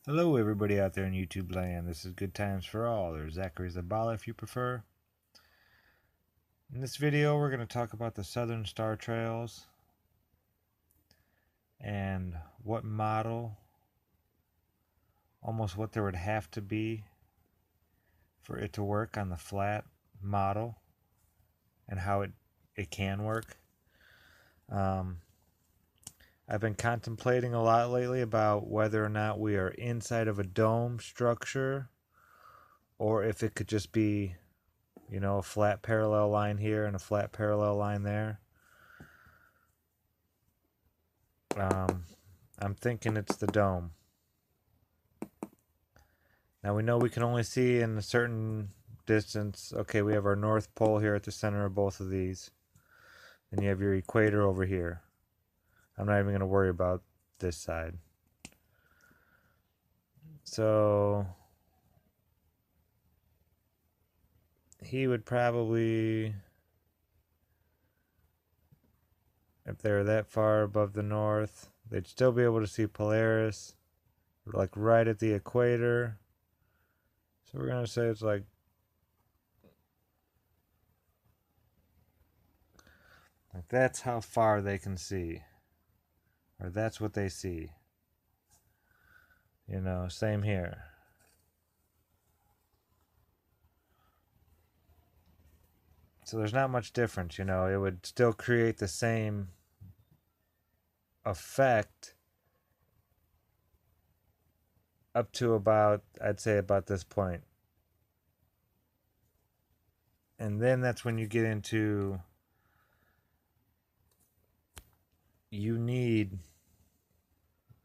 Hello, everybody out there in YouTube land. This is Good Times for All, or Zachary Zabala if you prefer. In this video, we're going to talk about the Southern Star Trails and what model, almost what there would have to be for it to work on the flat model, and how it can work. I've been contemplating a lot lately about whether or not we are inside of a dome structure or if it could just be, a flat parallel line here and a flat parallel line there. I'm thinking it's the dome. Now we know we can only see in a certain distance. Okay, we have our North Pole here at the center of both of these. And you have your equator over here. I'm not even going to worry about this side. So he would probably, if they're that far above the north, they'd still be able to see Polaris, like right at the equator. So we're going to say it's like that's how far they can see. Or that's what they see. Same here. So there's not much difference, it would still create the same effect up to about, I'd say about this point. And then that's when you get into, you need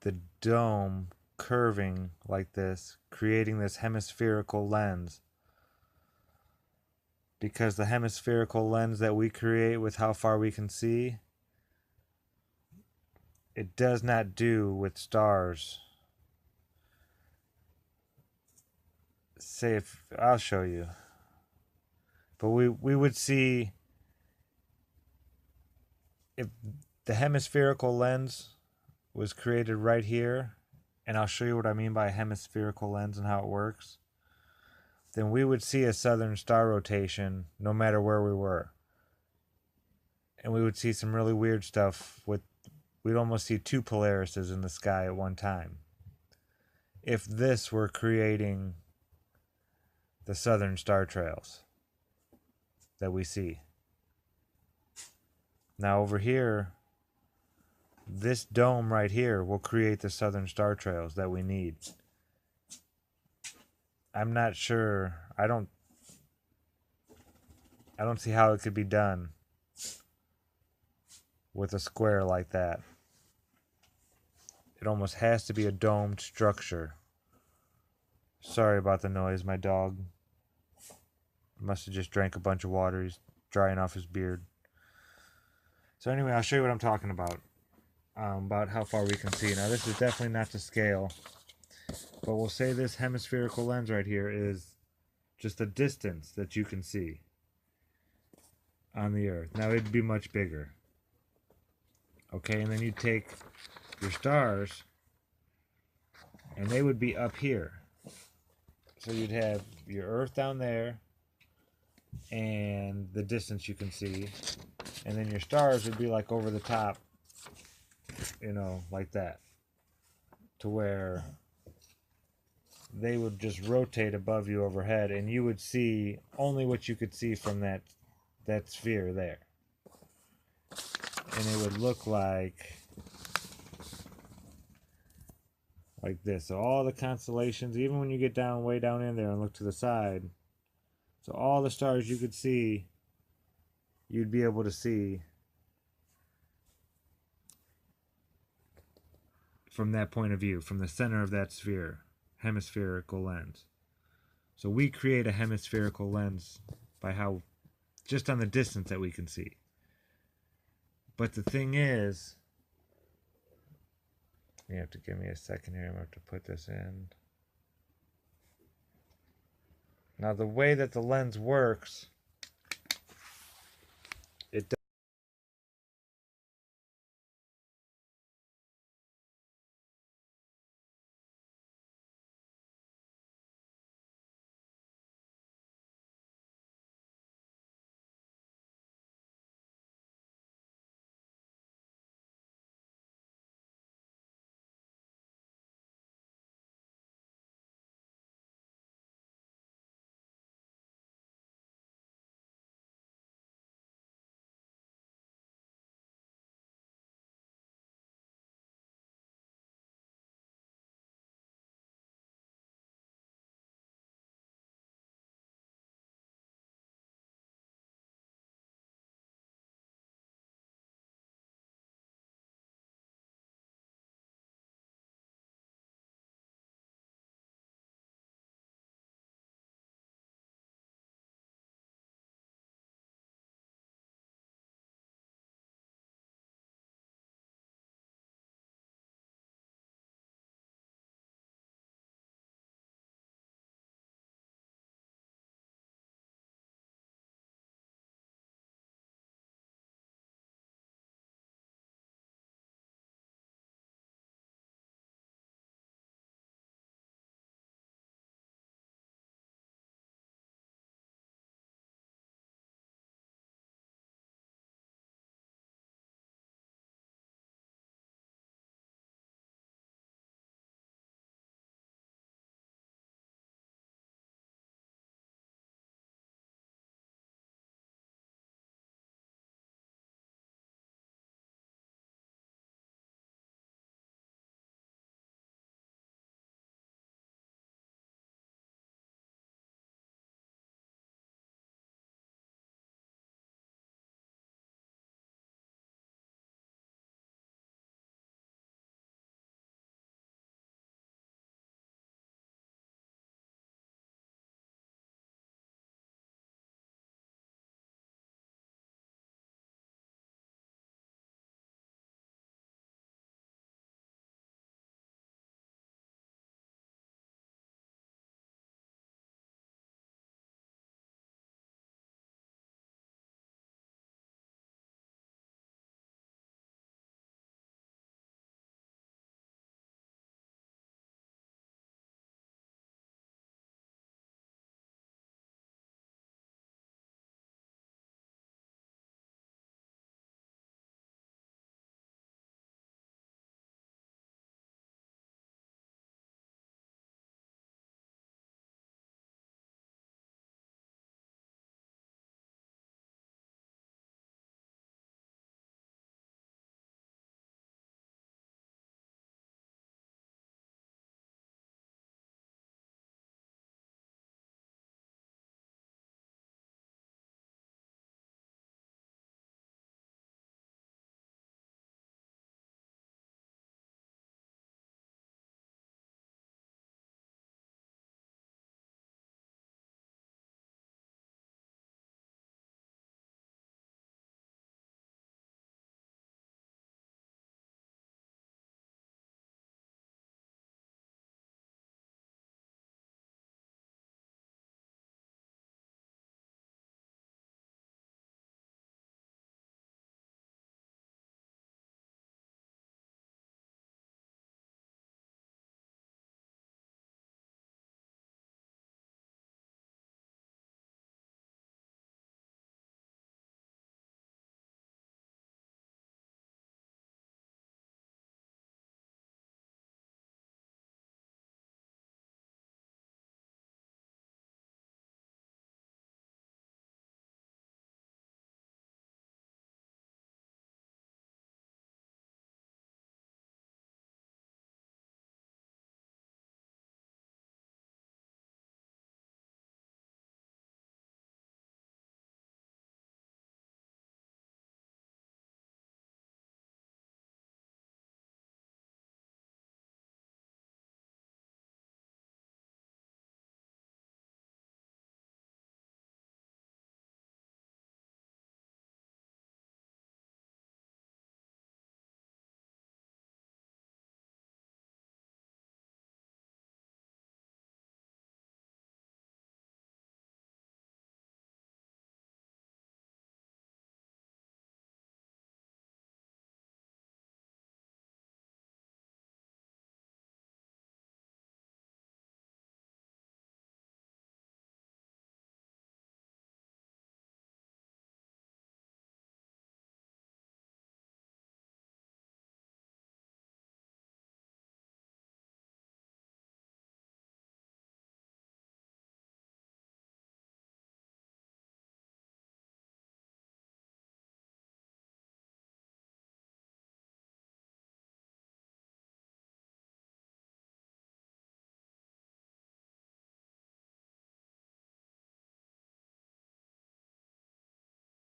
the dome curving like this, creating this hemispherical lens. Because the hemispherical lens that we create with how far we can see, it does not do with stars. Say if I'll show you. But we would see if the hemispherical lens was created right here, and I'll show you what I mean by a hemispherical lens and how it works, then we would see a southern star rotation no matter where we were. And we would see some really weird stuff we'd almost see two Polarises in the sky at one time. If this were creating the southern star trails that we see. Now over here, this dome right here will create the southern star trails that we need. I'm not sure. I don't see how it could be done with a square like that. It almost has to be a domed structure. Sorry about the noise. My dog must have just drank a bunch of water. He's drying off his beard. So anyway, I'll show you what I'm talking about how far we can see. Now this is definitely not to scale, but we'll say this hemispherical lens right here is just the distance that you can see on the Earth. Now it'd be much bigger. Okay, and then you take your stars, and they would be up here. So you'd have your Earth down there, and the distance you can see, and then your stars would be like over the top, like that, to where they would just rotate above you overhead, and you would see only what you could see from that sphere there. And it would look like this. So all the constellations, even when you get down way down in there and look to the side, so all the stars you could see, you'd be able to see from that point of view, from the center of that sphere, hemispherical lens. So we create a hemispherical lens by how, just on the distance that we can see. But the thing is, you have to give me a second here. I'm going to have to put this in. Now the way that the lens works